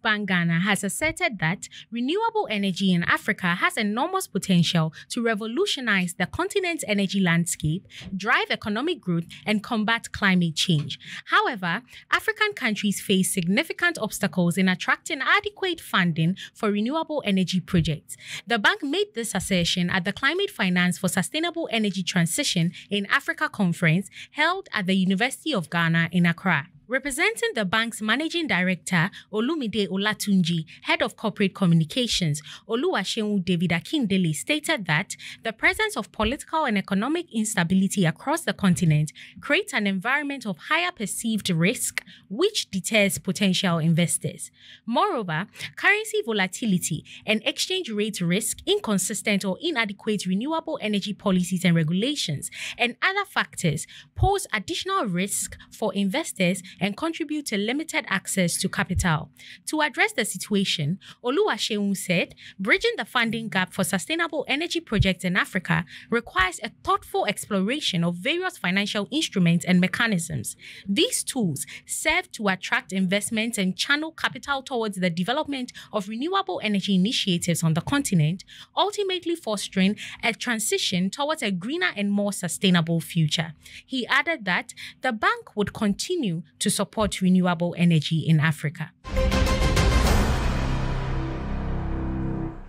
Bank Ghana has asserted that renewable energy in Africa has enormous potential to revolutionize the continent's energy landscape, drive economic growth, and combat climate change. However, African countries face significant obstacles in attracting adequate funding for renewable energy projects. The bank made this assertion at the Climate Finance for Sustainable Energy Transition in Africa conference held at the University of Ghana in Accra. Representing the bank's managing director, Olumide Olatunji, head of corporate communications, Oluwaseun David Akindele, stated that the presence of political and economic instability across the continent creates an environment of higher perceived risk, which deters potential investors. Moreover, currency volatility and exchange rate risk, inconsistent or inadequate renewable energy policies and regulations, and other factors pose additional risk for investors and contribute to limited access to capital. To address the situation, Oluwaseun said, bridging the funding gap for sustainable energy projects in Africa requires a thoughtful exploration of various financial instruments and mechanisms. These tools serve to attract investments and channel capital towards the development of renewable energy initiatives on the continent, ultimately fostering a transition towards a greener and more sustainable future. He added that the bank would continue to support renewable energy in Africa.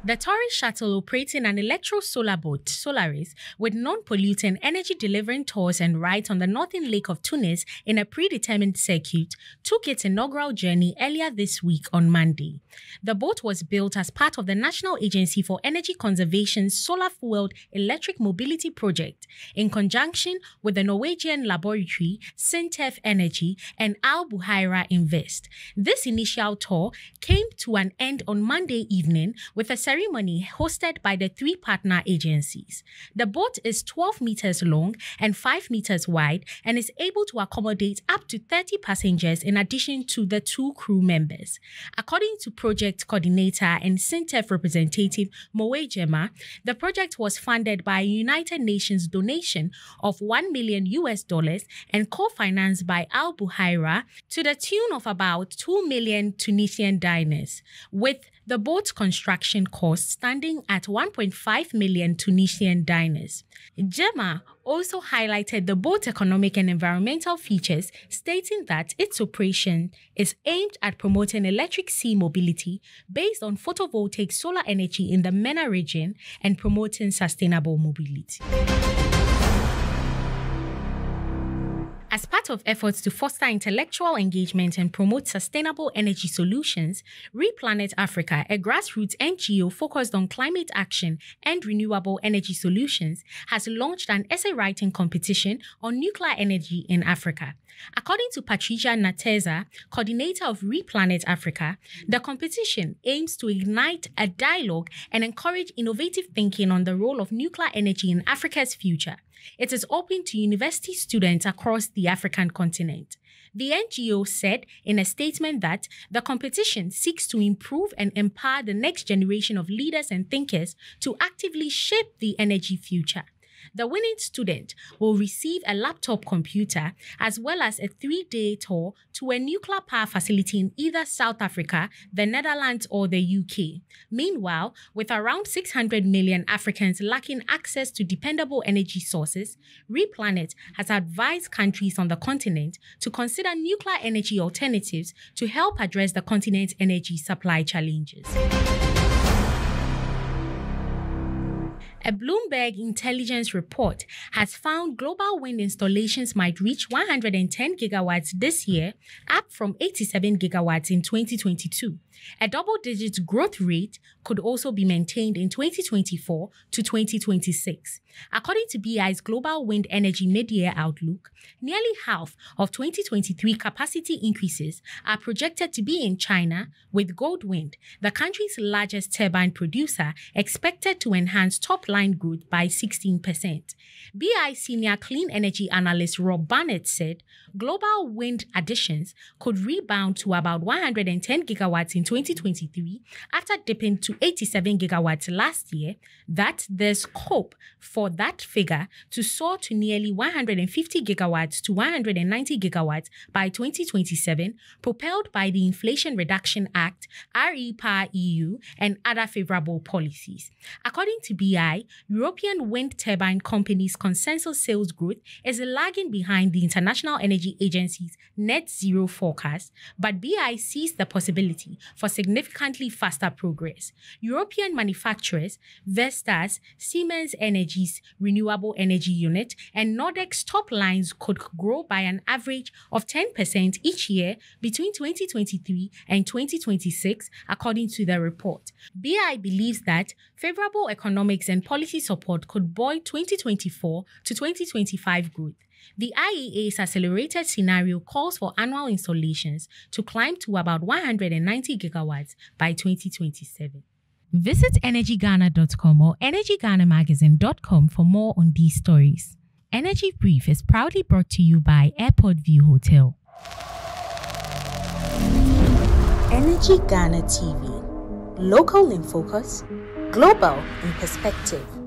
The Tourist Shuttle operating an electro-solar boat, Solaris, with non-polluting energy-delivering tours and rides on the northern lake of Tunis in a predetermined circuit, took its inaugural journey earlier this week on Monday. The boat was built as part of the National Agency for Energy Conservation's solar-fueled electric mobility project, in conjunction with the Norwegian laboratory Sintef Energy and Al Buhaira Invest. This initial tour came to an end on Monday evening with a ceremony hosted by the three partner agencies. The boat is 12 meters long and 5 meters wide and is able to accommodate up to 30 passengers in addition to the 2 crew members. According to project coordinator and Sintef representative Moe Jema, the project was funded by a United Nations donation of $1 million and co-financed by Al Buhaira to the tune of about 2 million Tunisian dinars, with the boat's construction cost standing at 1.5 million Tunisian dinars. Jema also highlighted the boat's economic and environmental features, stating that its operation is aimed at promoting electric sea mobility based on photovoltaic solar energy in the MENA region and promoting sustainable mobility. As part of efforts to foster intellectual engagement and promote sustainable energy solutions, Replanet Africa, a grassroots NGO focused on climate action and renewable energy solutions, has launched an essay writing competition on nuclear energy in Africa. According to Patricia Nateza, coordinator of Replanet Africa, the competition aims to ignite a dialogue and encourage innovative thinking on the role of nuclear energy in Africa's future. It is open to university students across the African continent. The NGO said in a statement that the competition seeks to improve and empower the next generation of leaders and thinkers to actively shape the energy future. The winning student will receive a laptop computer as well as a 3-day tour to a nuclear power facility in either South Africa, the Netherlands, or the UK. Meanwhile, with around 600 million Africans lacking access to dependable energy sources, Replanet has advised countries on the continent to consider nuclear energy alternatives to help address the continent's energy supply challenges. A Bloomberg intelligence report has found global wind installations might reach 110 gigawatts this year, up from 87 gigawatts in 2022. A double-digit growth rate could also be maintained in 2024 to 2026. According to BI's Global Wind Energy Mid-Year Outlook, nearly half of 2023 capacity increases are projected to be in China, with Goldwind, the country's largest turbine producer, expected to enhance top-line growth by 16%. BI senior clean energy analyst Rob Barnett said global wind additions could rebound to about 110 gigawatts in in 2023 after dipping to 87 gigawatts last year, that there's scope for that figure to soar to nearly 150 gigawatts to 190 gigawatts by 2027, propelled by the Inflation Reduction Act, REPowerEU, and other favorable policies. According to BI, European wind turbine companies' consensus sales growth is lagging behind the International Energy Agency's net zero forecast, but BI sees the possibility for significantly faster progress. European manufacturers, Vestas, Siemens Energy's renewable energy unit, and Nordex's top lines could grow by an average of 10% each year between 2023 and 2026, according to the report. BI believes that favorable economics and policy support could buoy 2024 to 2025 growth. The IEA's accelerated scenario calls for annual installations to climb to about 190 gigawatts by 2027. Visit energyghana.com or energyghana magazine.com for more on these stories. Energy Brief is proudly brought to you by Airport View Hotel. Energy Ghana TV. Local in focus, global in perspective.